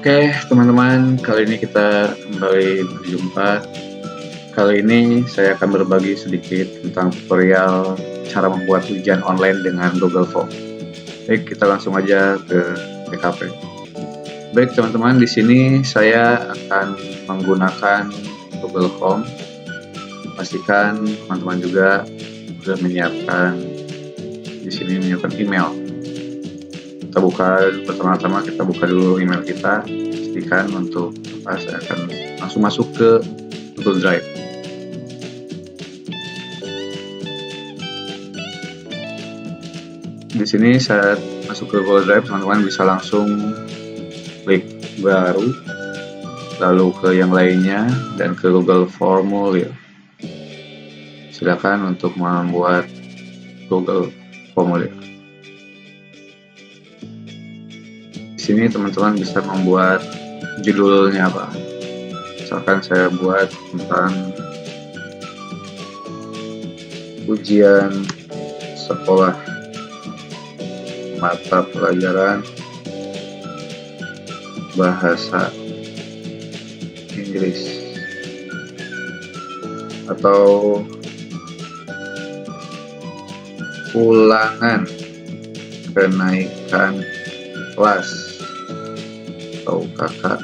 Oke, teman-teman, kali ini kita kembali berjumpa. Kali ini saya akan berbagi sedikit tentang tutorial cara membuat ujian online dengan Google Form. Baik, kita langsung aja ke TKP. Baik, teman-teman, di sini saya akan menggunakan Google Form. Pastikan teman-teman juga sudah menyiapkan menyiapkan email. Kita buka pertama-tama, kita buka dulu email kita. Pastikan untuk saya akan langsung masuk ke Google Drive. Di sini saat masuk ke Google Drive, teman-teman bisa langsung klik baru, lalu ke yang lainnya dan ke Google Formulir. Silakan untuk membuat Google Formulir. Di sini teman-teman bisa membuat judulnya apa. Misalkan saya buat tentang ujian sekolah mata pelajaran bahasa Inggris, atau ulangan kenaikan kelas atau kakak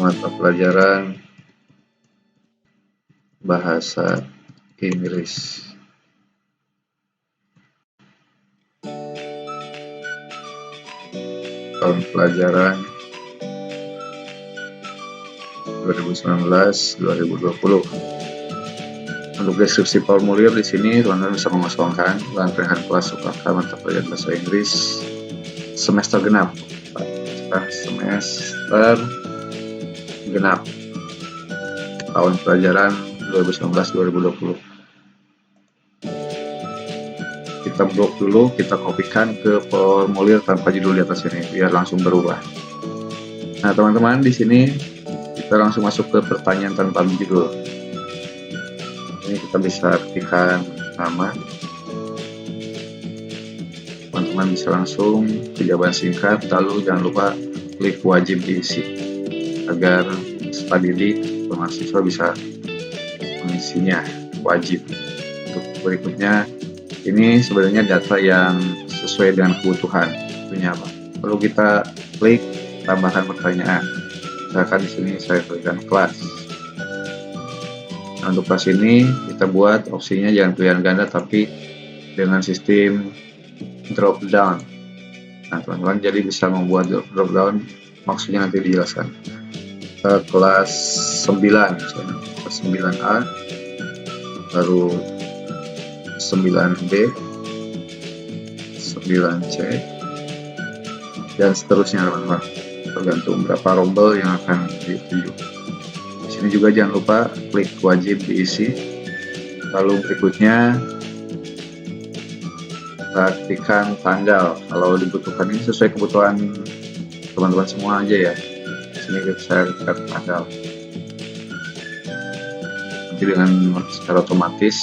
mata pelajaran bahasa Inggris. Tahun pelajaran 2019-2020. Untuk deskripsi formulir di sini teman-teman bisa mengosongkan ulangan kenaikan kelas UKK mata pelajaran bahasa Inggris semester genap. Semester genap tahun pelajaran 2019-2020. Kita blok dulu, kita kopikan ke formulir tanpa judul di atas ini biar langsung berubah. Nah, teman-teman, di sini kita langsung masuk ke pertanyaan tanpa judul. Ini kita bisa ketikkan nama. Teman-teman bisa langsung ke jawaban singkat, lalu jangan lupa klik wajib diisi agar peserta didik atau mahasiswa bisa mengisinya. Wajib. Untuk berikutnya, ini sebenarnya data yang sesuai dengan kebutuhan. Tentunya apa? Lalu kita klik tambahkan pertanyaan. Misalkan di sini saya klikkan kelas. Nah, untuk kelas ini kita buat opsinya jangan pilihan ganda tapi dengan sistem drop down. Nah, teman-teman jadi bisa membuat drop down, maksudnya nanti dijelaskan. Kelas 9 misalnya, kelas 9A, lalu 9B, 9C, dan seterusnya, teman-teman. Tergantung berapa rombel yang akan dituju. Di sini juga jangan lupa klik wajib diisi. Lalu berikutnya ketikkan tanggal. Kalau dibutuhkan ini sesuai kebutuhan teman-teman semua aja ya. Di sini saya ketikkan tanggal. Nanti dengan secara otomatis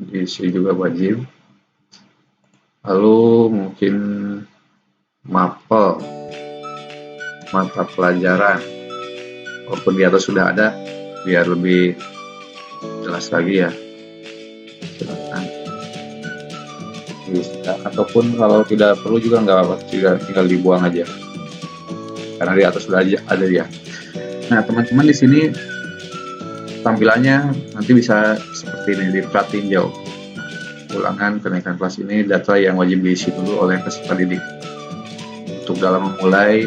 diisi juga wajib. Lalu mungkin mapel mata pelajaran, walaupun di atas sudah ada biar lebih jelas lagi ya, silakan bisa, ataupun kalau tidak perlu juga nggak apa-apa, tinggal dibuang aja karena di atas sudah ada ya. Nah, teman-teman, di sini tampilannya nanti bisa seperti ini, di plat tinjau. Ulangan kenaikan kelas ini data yang wajib diisi dulu oleh peserta didik. Untuk dalam memulai,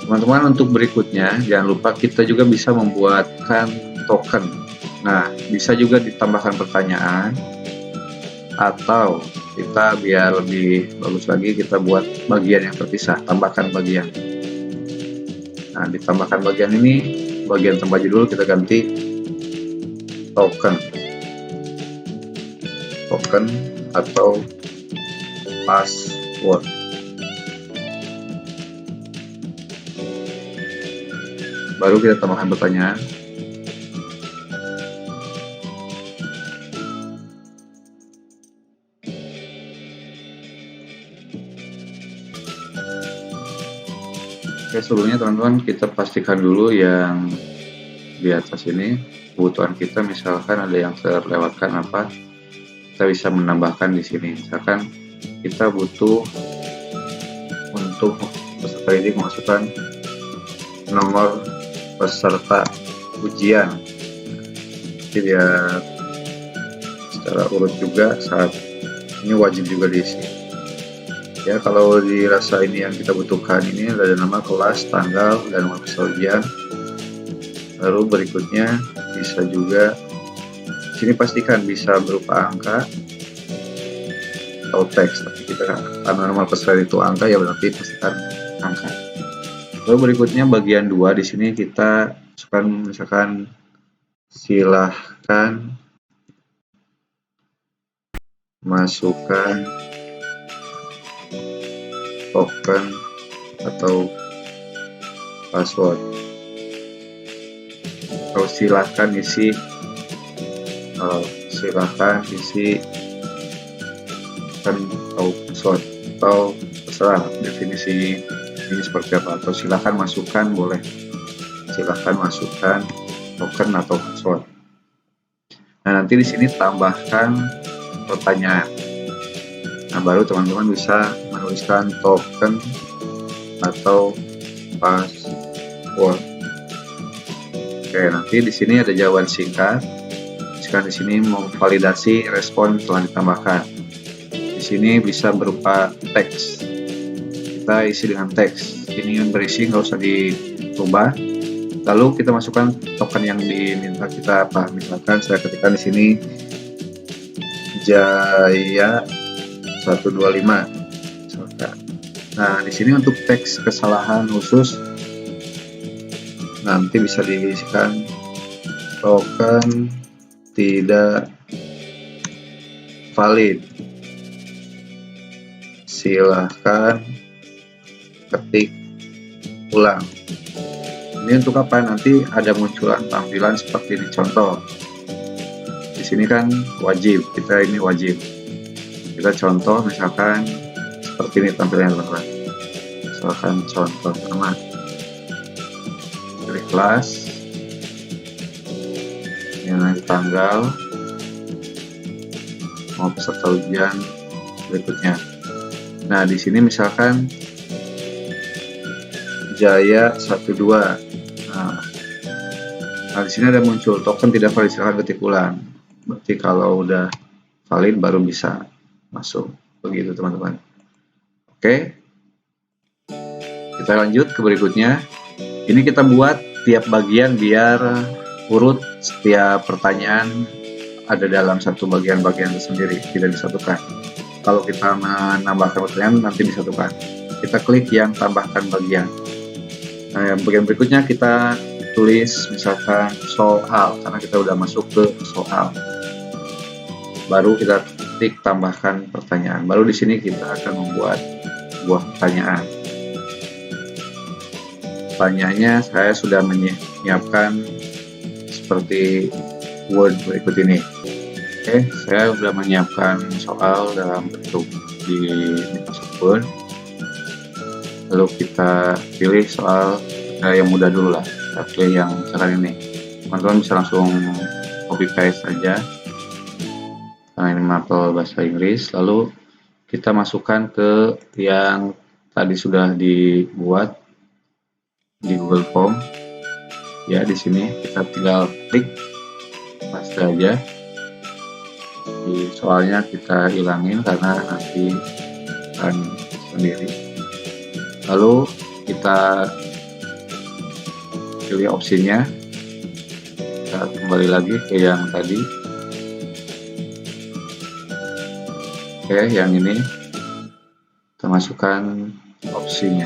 teman-teman, untuk berikutnya jangan lupa kita juga bisa membuatkan token. Nah, bisa juga ditambahkan pertanyaan, atau kita biar lebih bagus lagi kita buat bagian yang terpisah, tambahkan bagian. Nah, ditambahkan bagian ini, bagian tanpa judul kita ganti token atau password. Baru kita tambahkan pertanyaan. Oke, sebelumnya teman-teman kita pastikan dulu yang di atas ini kebutuhan kita, misalkan ada yang terlewatkan apa, kita bisa menambahkan di sini. Misalkan kita butuh untuk peserta didik memasukkan nomor peserta ujian, jadi dia secara urut juga saat ini wajib juga diisi. Ya, kalau dirasa ini yang kita butuhkan, ini ada nama, kelas, tanggal, dan nomor peserta ujian. Lalu berikutnya bisa juga sini pastikan bisa berupa angka atau teks, tapi kita karena nomor peserta itu angka, ya berarti pastikan angka. Lalu berikutnya bagian 2, di sini kita misalkan silahkan masukkan token atau password, atau silahkan isi kan atau password, atau terserah definisi ini seperti apa, atau silahkan masukkan, boleh silahkan masukkan token atau password. Nah, nanti di sini tambahkan pertanyaan. Nah, baru teman-teman bisa menuliskan token atau password. Oke, nanti di sini ada jawaban singkat. Sekarang di sini mau validasi respon telah ditambahkan. Di sini bisa berupa teks. Kita isi dengan teks. Ini yang berisi, nggak usah dirubah. Lalu kita masukkan token yang diminta kita apa. Misalkan saya ketikkan di sini Jaya 125. Nah, di sini untuk teks kesalahan khusus nanti bisa diisikan token tidak valid, silahkan ketik ulang. Ini untuk apa? Nanti ada munculan tampilan seperti ini. Contoh di sini kan wajib, kita ini wajib, kita contoh misalkan seperti ini tampilannya teman-teman. Misalkan contoh pertama, pilih kelas, yang tanggal, mau peserta ujian berikutnya. Nah, di sini misalkan Jaya 12. Nah, di sini ada muncul token tidak valid, silahkan ketik ulang. Berarti kalau udah valid baru bisa masuk, begitu teman-teman. Oke, kita lanjut ke berikutnya. Ini kita buat tiap bagian biar urut, setiap pertanyaan ada dalam satu bagian-bagian tersendiri, tidak disatukan. Kalau kita menambahkan pertanyaan nanti disatukan. Kita klik yang tambahkan bagian. Nah, yang bagian berikutnya kita tulis misalkan soal, karena kita udah masuk ke soal. Baru kita ketik tambahkan pertanyaan. Baru di sini kita akan membuat sebuah pertanyaan. Pertanyaannya saya sudah menyiapkan seperti Word berikut ini. Oke, saya sudah menyiapkan soal dalam bentuk di Microsoft Word. Lalu kita pilih soal yang mudah dulu lah. Kita pilih yang sekarang ini. Teman-teman bisa langsung copy paste saja. Karena ini mapel bahasa Inggris. Lalu kita masukkan ke yang tadi sudah dibuat di Google Form. Ya, di sini kita tinggal klik paste aja. Di soalnya kita hilangin karena nanti akan sendiri. Lalu kita pilih opsinya, kita kembali lagi ke yang tadi. Oke, yang ini kita masukkan opsinya.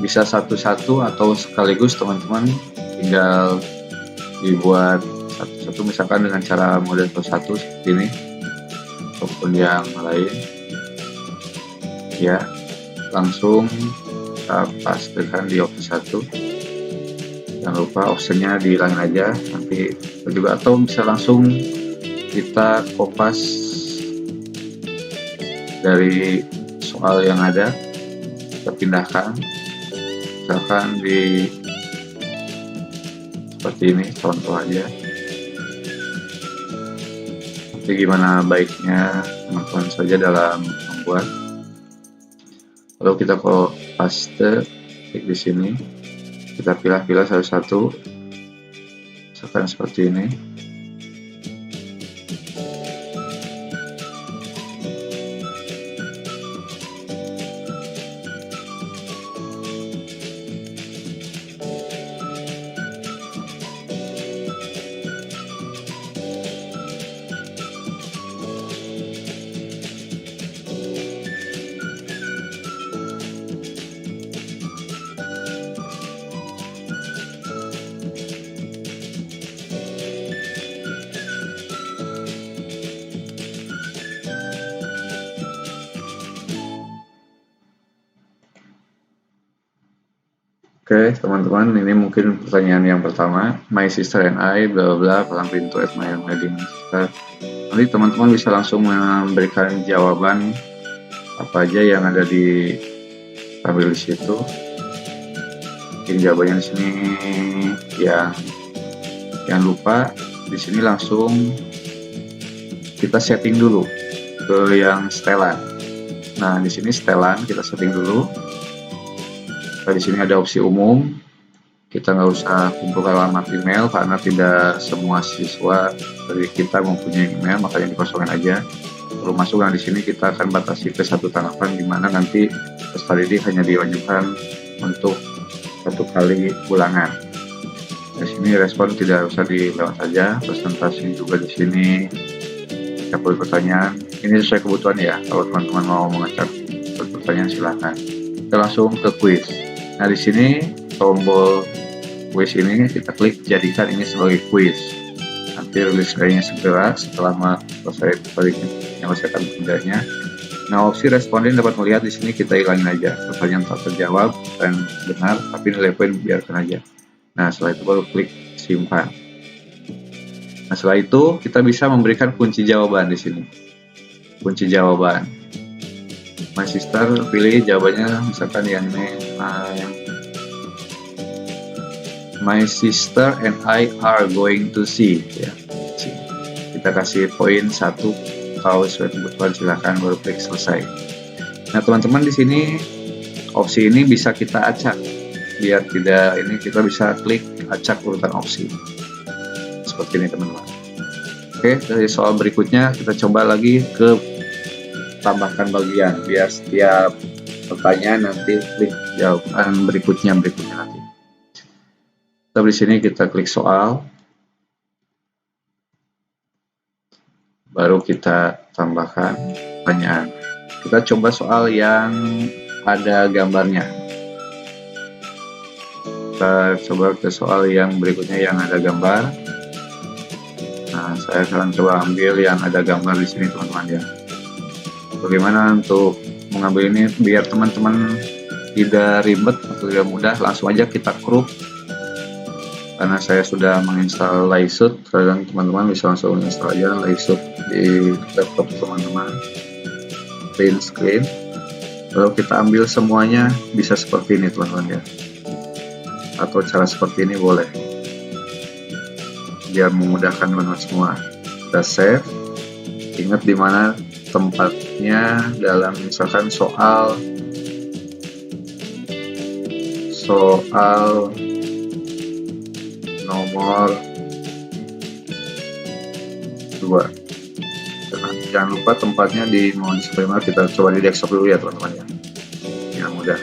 Bisa satu-satu atau sekaligus teman-teman, tinggal dibuat satu-satu, misalkan dengan cara model satu seperti ini ataupun yang lain ya. Langsung kita pastekan di opsi 1. Jangan lupa opsinya dihilangin aja nanti juga, atau bisa langsung kita kopas dari soal yang ada, kita pindahkan Misalkan di seperti ini contoh aja. Jadi gimana baiknya teman-teman saja dalam membuat. Lalu kita paste, klik di sini, kita pilih-pilih satu-satu, misalkan seperti ini. Oke, teman-teman, ini mungkin pertanyaan yang pertama. My sister and I, bla bla, palang pintu at my wedding. Nanti teman-teman bisa langsung memberikan jawaban apa aja yang ada di tabel di situ. Mungkin jawabannya di sini yang jangan lupa di sini langsung kita setting dulu ke yang setelan. Nah, di sini setelan kita setting dulu. Nah, di sini ada opsi umum. Kita nggak usah kumpulkan alamat email karena tidak semua siswa dari kita mempunyai email, makanya dikosongkan aja. Perlu masuk, di sini kita akan batasi ke satu tanggapan, di mana nanti peserta didik hanya diwajibkan untuk satu kali ulangan. Di sini respon tidak usah dilewat saja. Presentasi juga di sini. Jika perlu pertanyaan, ini sesuai kebutuhan ya. Kalau teman-teman mau mengecek pertanyaan silakan. Kita langsung ke quiz. Nah, di sini tombol quiz ini kita klik jadikan ini sebagai quiz. Nanti rilis kayaknya segera setelah selesai menyelesaikan pekerjaannya. Nah, opsi responden dapat melihat di sini kita hilangin aja. Pertanyaan tak terjawab dan benar, tapi nilai poin biarkan aja. Nah, setelah itu baru klik simpan. Nah, setelah itu kita bisa memberikan kunci jawaban di sini. Kunci jawaban. My sister, pilih jawabannya, misalkan yang ini. My sister and I are going to see. Ya, kita kasih poin 1. Kalau sesuai kebutuhan silakan baru klik selesai. Nah, teman-teman, di sini opsi ini bisa kita acak. Biar tidak ini, kita bisa klik acak urutan opsi. Seperti ini, teman-teman. Oke, dari soal berikutnya kita coba lagi ke tambahkan bagian, biar setiap pertanyaan nanti klik jawaban berikutnya nanti. Tapi di sini kita klik soal, baru kita tambahkan pertanyaan. Kita coba soal yang ada gambarnya. Kita coba ke soal yang berikutnya yang ada gambar. Nah, saya akan coba ambil yang ada gambar di sini, teman-teman ya. Bagaimana untuk mengambil ini biar teman-teman tidak ribet atau tidak mudah, langsung aja kita crop. Karena saya sudah menginstal Layout, kalian teman-teman bisa langsung menginstal aja Layout di laptop teman-teman. Print screen. Lalu kita ambil semuanya, bisa seperti ini teman-teman ya. Atau cara seperti ini boleh. Biar memudahkan teman-teman semua. Kita save. Ingat di mana tempatnya dalam misalkan soal nomor 2. Jangan lupa tempatnya di mau display, kita coba di desktop dulu ya teman-teman ya. Yang mudah.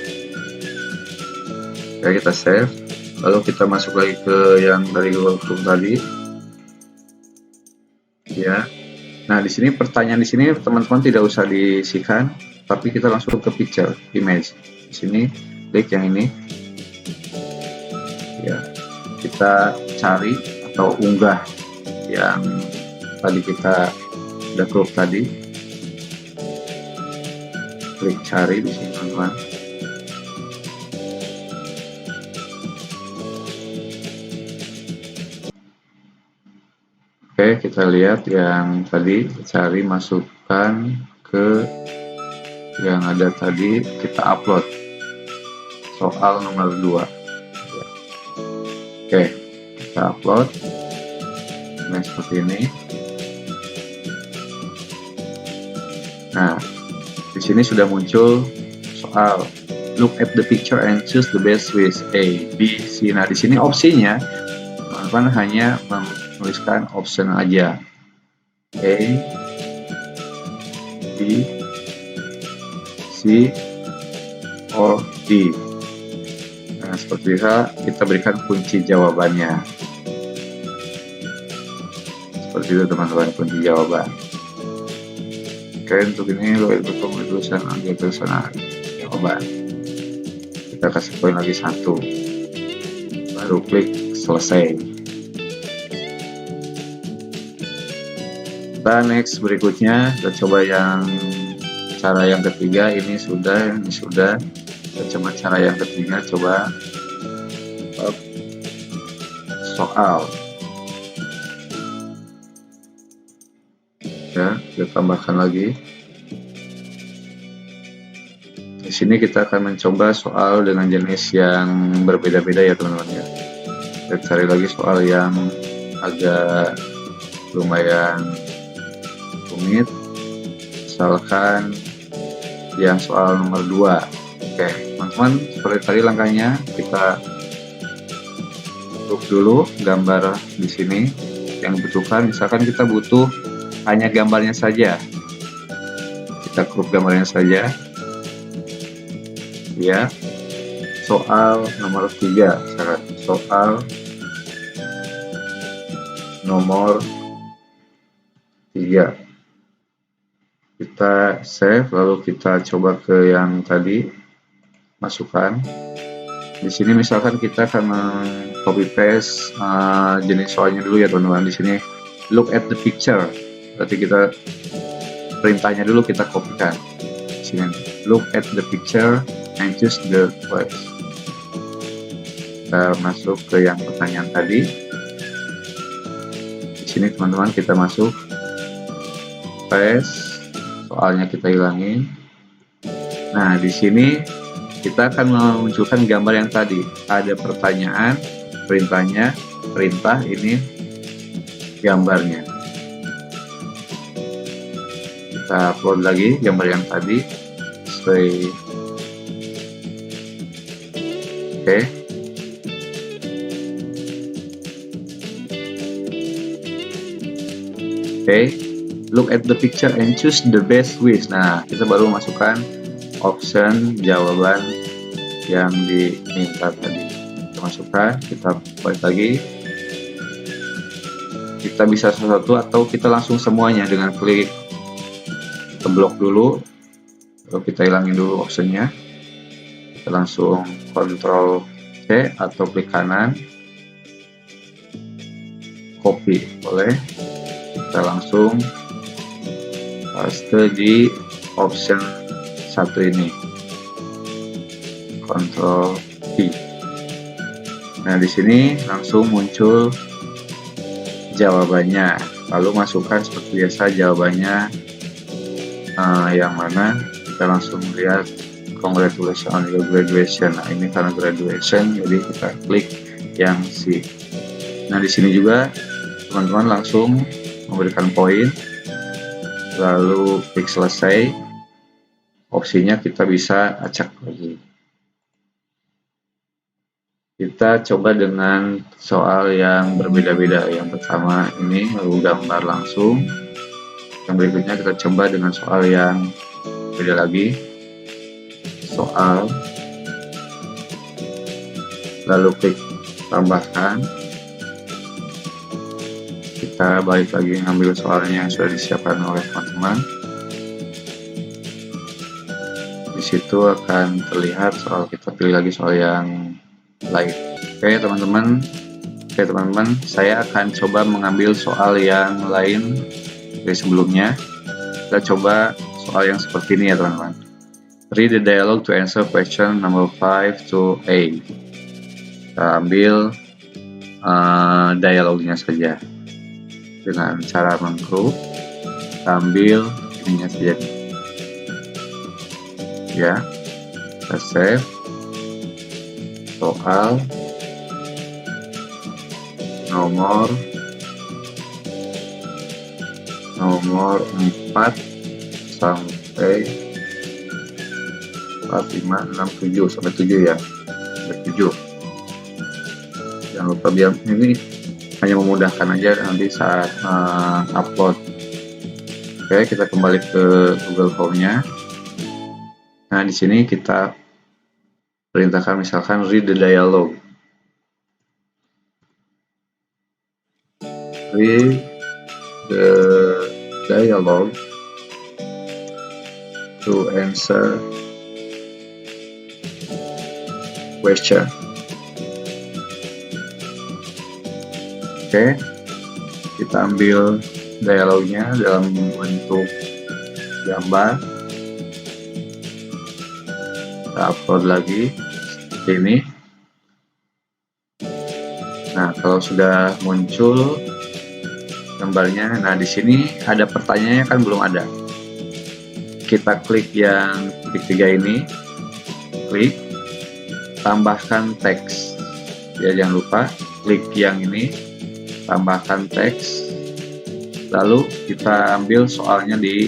Oke, kita save. Lalu kita masuk lagi ke yang dari Google Chrome tadi. Ya. Nah, di sini pertanyaan di sini teman-teman tidak usah diisikan, tapi kita langsung ke picture, image. Di sini klik yang ini. Ya. Kita cari atau unggah yang tadi kita udah crop tadi. Klik cari di sini, teman-teman. Oke, kita lihat yang tadi, cari, masukkan ke yang ada tadi, kita upload soal nomor 2. Oke, kita upload. Nah, seperti ini. Nah, di sini sudah muncul soal look at the picture and choose the best with A, B, C. Nah, di sini opsinya teman-teman hanya menuliskan option aja. A, B, C, or D. Nah, seperti bisa kita berikan kunci jawabannya. Seperti itu teman-teman, kunci jawaban. Oke, untuk ini lo itu tulisan ambil tulisan jawaban. Kita kasih poin lagi 1. Baru klik selesai. Kita next berikutnya kita coba yang cara yang ketiga. Ini sudah. Kita coba cara yang ketiga, coba soal. Ya, kita tambahkan lagi. Di sini kita akan mencoba soal dengan jenis yang berbeda-beda ya teman-teman ya. Kita cari lagi soal yang agak lumayan rumit. Misalkan yang soal nomor 2. Oke, teman-teman, seperti tadi langkahnya kita crop dulu gambar di sini yang dibutuhkan. Misalkan kita butuh hanya gambarnya saja, kita crop gambarnya saja. Ya, soal nomor 3, soal nomor 3. Kita save, lalu kita coba ke yang tadi, masukkan. Di sini misalkan kita akan copy paste jenis soalnya dulu ya teman-teman. Di sini look at the picture, berarti kita perintahnya dulu kita kopikan. Di sini look at the picture and choose the choice. Kita masuk ke yang pertanyaan tadi. Di sini teman-teman kita masuk paste. Soalnya kita hilangin. Nah, di sini kita akan memunculkan gambar yang tadi. Ada pertanyaan, perintah, ini gambarnya. Kita upload lagi gambar yang tadi. Oke. Look at the picture and choose the best with. Nah, kita baru masukkan option jawaban yang diminta tadi. Kita masukkan, kita balik lagi. Kita bisa satu atau kita langsung semuanya dengan klik. Kita blok dulu, lalu kita hilangin dulu optionnya. Kita langsung Ctrl C atau klik kanan, copy boleh. Kita langsung paste di option 1 ini, Ctrl V. Nah, di sini langsung muncul jawabannya. Lalu masukkan seperti biasa jawabannya yang mana. Kita langsung lihat congratulations on your graduation. Nah, ini karena graduation, jadi kita klik yang C. Nah, di sini juga teman-teman langsung memberikan poin. Lalu klik selesai. Opsinya kita bisa acak lagi. Kita coba dengan soal yang berbeda-beda. Yang pertama ini lalu gambar langsung. Yang berikutnya kita coba dengan soal yang beda lagi. Soal. Lalu klik tambahkan. Kita balik lagi ngambil soalnya yang sudah disiapkan oleh teman-teman. Di situ akan terlihat soal, kita pilih lagi soal yang lain. Oke teman-teman, saya akan coba mengambil soal yang lain dari sebelumnya. Kita coba soal yang seperti ini ya teman-teman. Read the dialogue to answer question number 5 to A. Kita ambil dialognya saja dengan cara mengcrop, ambil ininya saja ya, kita save. soal nomor 4 sampai 4, 5, 6, 7 sampai 7 ya. Sampai 7. Jangan lupa, biar ini hanya memudahkan aja nanti saat upload. Oke, kita kembali ke Google Form-nya. Nah, di sini kita perintahkan misalkan read the dialog. Read the dialog to answer question. Oke, kita ambil dialognya dalam bentuk gambar, kita upload lagi seperti ini. Nah, kalau sudah muncul gambarnya, nah di sini ada pertanyaannya kan belum ada. Kita klik yang titik 3 ini, klik, tambahkan teks. Ya, jangan lupa klik yang ini, tambahkan teks. Lalu kita ambil soalnya di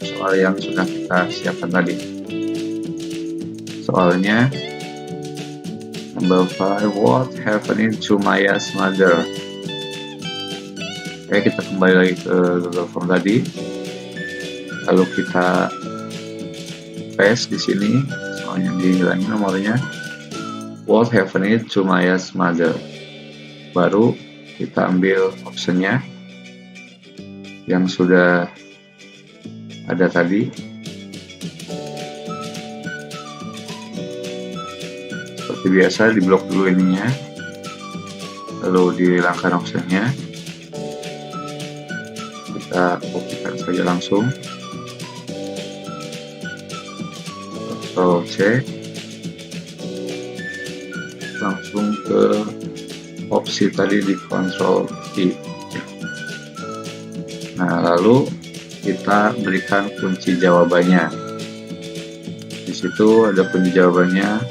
soal yang sudah kita siapkan tadi. Soalnya number 5, what happened to Maya's mother? Oke, kita kembali lagi ke Google Form tadi. Lalu kita paste di sini, soalnya dihilangin nomornya. What happened to Maya's mother? Baru kita ambil optionnya yang sudah ada tadi. Seperti biasa, diblok dulu ininya, lalu dihilangkan optionnya. Kita kopikan saja langsung, Ctrl C, langsung ke opsi tadi di Ctrl I. Nah, lalu kita berikan kunci jawabannya. Di situ ada kunci jawabannya.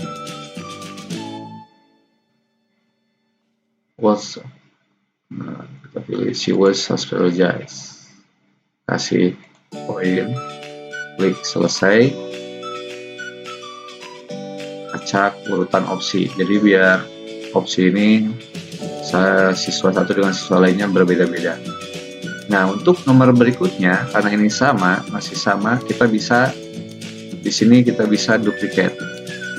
Kita pilih she was hospitalized. Kasih poin, klik selesai, acak urutan opsi. Jadi biar opsi ini siswa satu dengan siswa lainnya berbeda-beda. Nah, untuk nomor berikutnya, karena ini masih sama, kita bisa di sini kita bisa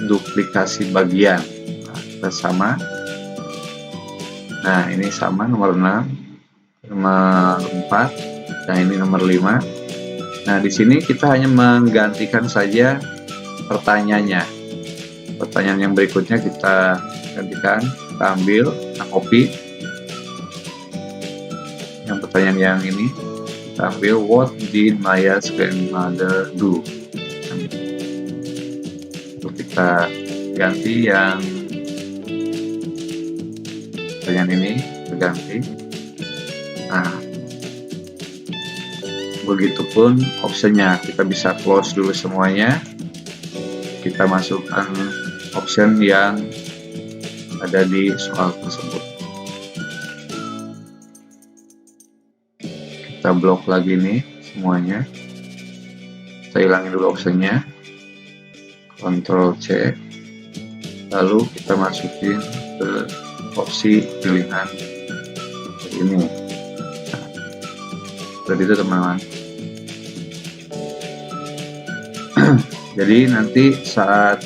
duplikasi bagian. Nah, kita sama. Nah, ini sama nomor 6, nomor 4. Nah, ini nomor 5. Nah, di sini kita hanya menggantikan saja pertanyaannya. Pertanyaan yang berikutnya kita gantikan, kita ambil, kita copy. Yang pertanyaan yang ini kita ambil, what did Maya's grandmother do? Lalu kita ganti yang pertanyaan ini, kita ganti. Nah, begitupun optionnya, kita bisa close dulu semuanya, kita masukkan option yang ada di soal tersebut. Kita blok lagi nih semuanya, kita hilangin dulu optionnya, Ctrl C, lalu kita masukin ke opsi pilihan ini. Seperti itu, teman-teman. Jadi nanti saat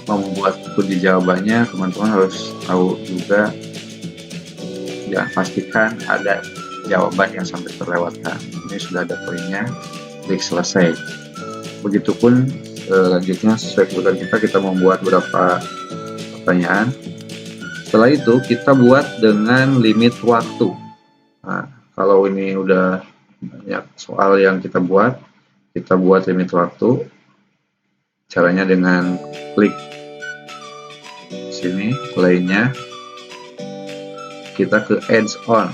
membuat kunci jawabannya, teman-teman harus tahu juga, jangan pastikan ada jawaban yang sampai terlewatkan. Ini sudah ada poinnya, klik selesai. Begitupun selanjutnya, sesuai kebutuhan kita membuat beberapa pertanyaan. Setelah itu kita buat dengan limit waktu. Nah, kalau ini udah banyak soal yang kita buat limit waktu. Caranya dengan klik sini lainnya, kita ke add on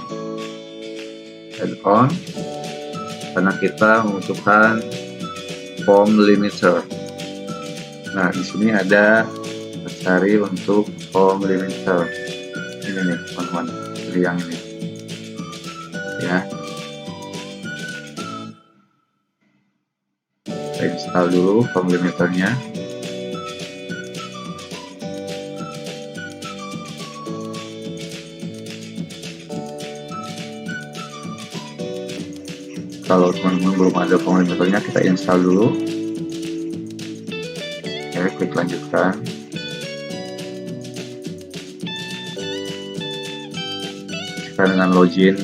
karena kita membutuhkan form limiter. Nah, di sini ada cari untuk home limiter. Ini nih teman-teman, pilih yang ini ya. Kita install dulu home limiternya. Kalau teman-teman belum ada home limiternya, kita install dulu. Oke, klik lanjutkan. Kita dengan login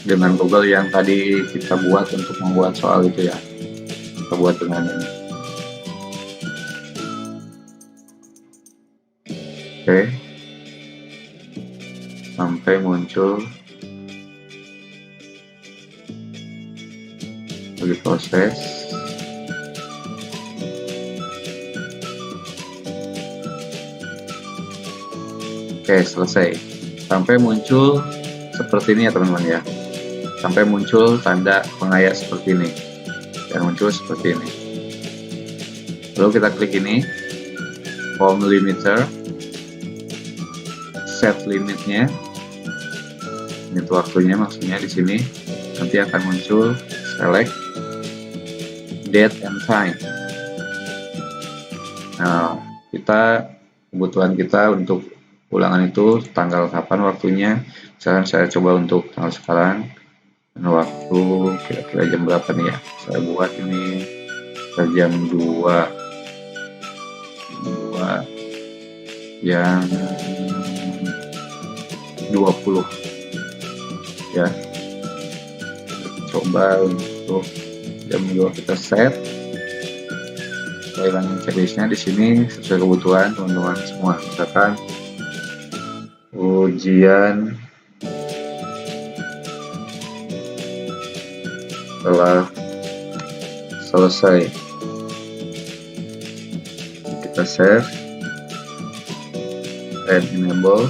dengan Google yang tadi kita buat untuk membuat soal itu ya. Kita buat dengan ini. Oke, sampai muncul lagi proses. Oke, selesai. Sampai muncul seperti ini ya teman-teman ya. Sampai muncul tanda pengayat seperti ini. Yang muncul seperti ini. Lalu kita klik ini, home limiter, set limitnya. Ini tuh waktunya, maksudnya di sini nanti akan muncul select date and time. Nah, kebutuhan kita untuk ulangan itu tanggal kapan waktunya. Misalkan saya coba untuk tanggal sekarang dan waktu kira-kira jam berapa nih ya. Saya buat ini jam 2 jam 20 ya. Coba untuk jam 2 kita set. Saya hilangin checklistnya di sini sesuai kebutuhan teman-teman semua. Misalkan ujian telah selesai, kita save and enable.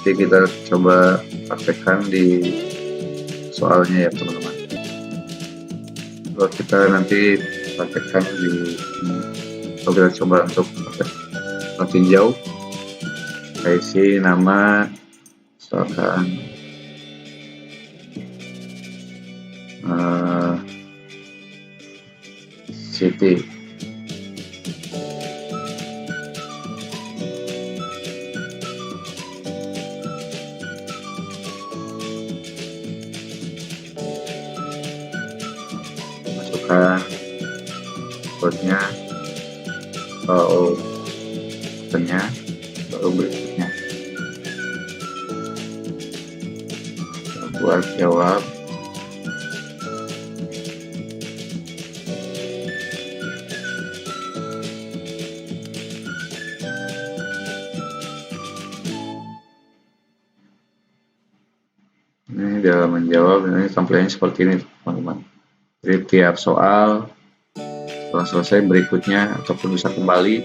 Jadi kita coba praktekkan di soalnya ya teman-teman. Kalau kita nanti praktekkan di kalau kita coba untuk tinjau, saya isi nama misalkan Siti. Masukkan kodenya, baru berikutnya buat jawab. Ini dalam menjawab, ini tampilannya seperti ini teman-teman. Jadi tiap soal setelah selesai berikutnya ataupun bisa kembali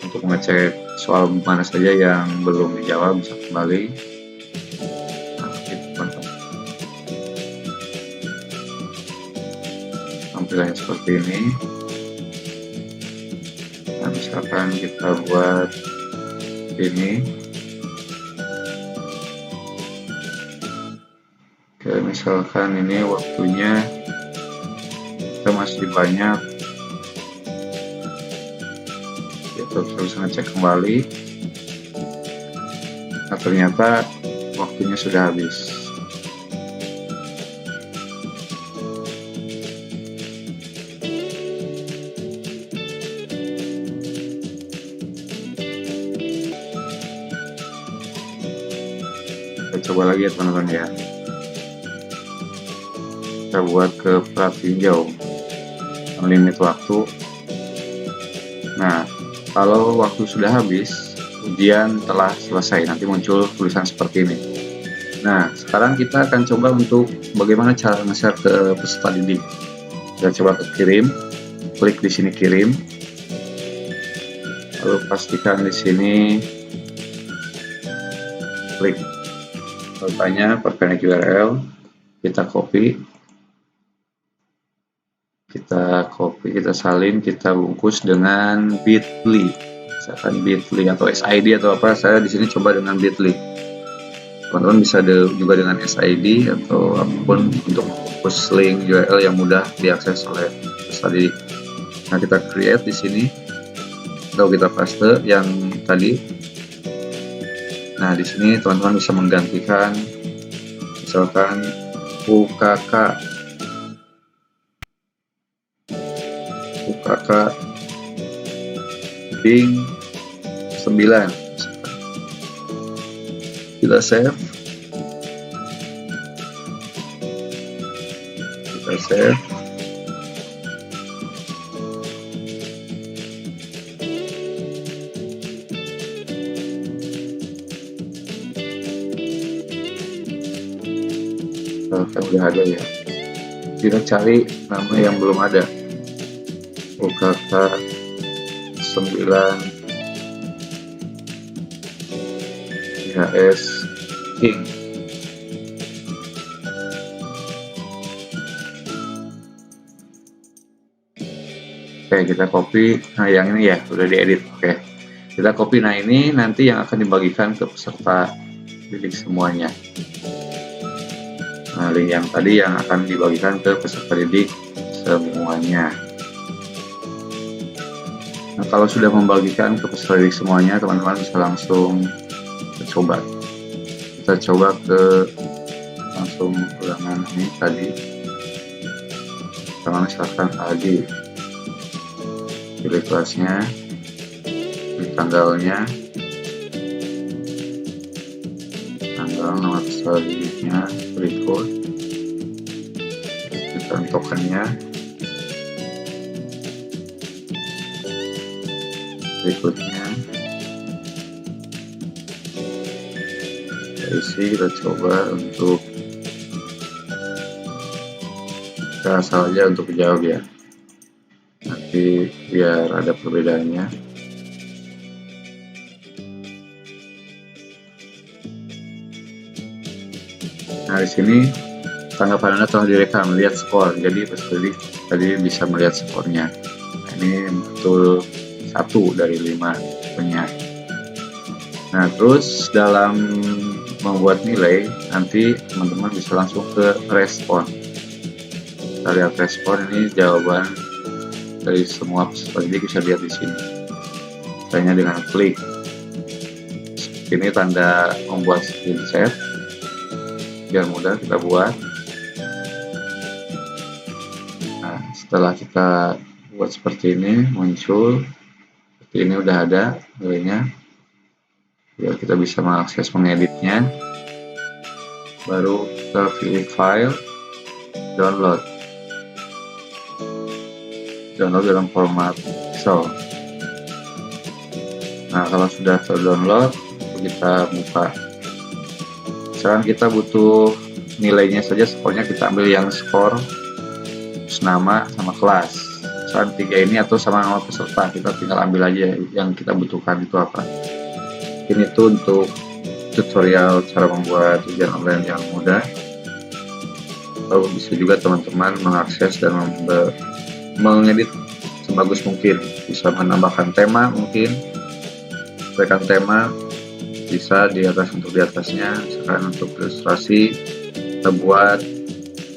untuk mengecek soal mana saja yang belum dijawab, bisa kembali. Nah, gitu, teman-teman. Tampilannya seperti ini. Nah, misalkan kita buat ini. Oke, misalkan ini waktunya kita masih banyak, kita bisa ngecek kembali. Nah, ternyata waktunya sudah habis. Kita coba lagi ya teman-teman ya. Kita buat ke pratinjau limit waktu. Nah, kalau waktu sudah habis, ujian telah selesai, nanti muncul tulisan seperti ini. Nah, sekarang kita akan coba untuk bagaimana cara nge-share ke peserta didik. Kita coba ke kirim, klik di sini kirim, lalu pastikan di sini klik tanya perkenalan URL, kita copy. kita copy, kita salin, kita bungkus dengan Bitly, misalkan Bitly atau SID atau apa. Saya di sini coba dengan Bitly. Teman-teman bisa juga dengan SID atau apapun untuk membungkus link URL yang mudah diakses oleh peserta didik. Nah, kita create di sini atau kita paste yang tadi. Nah, di sini teman-teman bisa menggantikan misalkan UKK link 9. Kita save, kan udah ada ya. Kita cari nama yang belum ada, UKK 9 IHS King. Oke, kita copy. Nah, yang ini ya udah diedit. Oke, kita copy. Nah, ini nanti yang akan dibagikan ke peserta didik semuanya. Nah, link yang tadi yang akan dibagikan ke peserta didik semuanya. Nah, kalau sudah membagikan ke peserta didik semuanya, teman-teman bisa langsung coba. Kita coba ke langsung ulangan ini tadi. Teman misalkan tadi pilih kelasnya, pilih tanggalnya, nama peserta didiknya, berikut kita tokennya, berikutnya kita isi. Kita coba untuk kita asal aja untuk jawab ya, nanti biar ada perbedaannya. Nah, di sini tanggapan Anda telah direkam, lihat skor. Jadi peserta didik tadi bisa melihat skornya. Nah, ini betul 1 dari 5 punya. Nah, terus dalam membuat nilai nanti teman-teman bisa langsung ke respon. Kita lihat respon, ini jawaban dari semua peserta didik bisa lihat di sini. Caranya dengan klik. Ini tanda membuat screenshot biar mudah kita buat. Nah, setelah kita buat seperti ini, muncul seperti ini, udah ada nilainya. Biar kita bisa mengakses mengeditnya, baru kita pilih file, download dalam format Excel. Nah, kalau sudah terdownload, kita buka. Misalkan kita butuh nilainya saja, skornya kita ambil yang skor, terus nama sama kelas. Misalkan 3 ini atau sama nama peserta, kita tinggal ambil aja yang kita butuhkan itu apa. Ini tuh untuk tutorial cara membuat ujian online yang mudah. Lalu bisa juga teman-teman mengakses dan mengedit sebagus mungkin. Bisa menambahkan tema, mungkin sesuaikan tema, bisa di atas untuk di atasnya. Misalkan untuk ilustrasi kita buat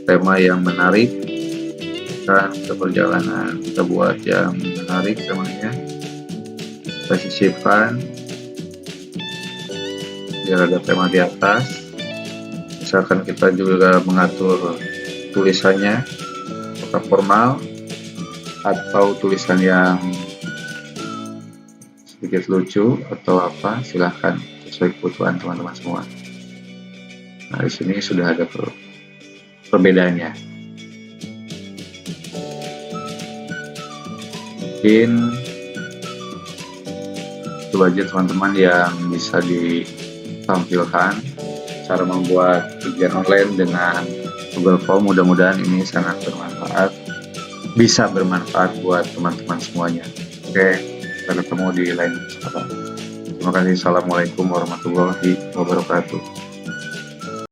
tema yang menarik, kan ke perjalanan kita buat yang menarik temanya, kita sisipkan biar ada tema di atas. Misalkan kita juga mengatur tulisannya apakah formal atau tulisan yang sedikit lucu atau apa, silahkan sesuai kebutuhan teman-teman semua. Nah, di sini sudah ada perbedaannya. Mungkin itu aja teman-teman yang bisa ditampilkan cara membuat ujian online dengan Google Form. Mudah-mudahan ini sangat bermanfaat, bisa bermanfaat buat teman-teman semuanya. Oke, kita ketemu di lain kesempatan. Terima kasih. Assalamualaikum warahmatullahi wabarakatuh.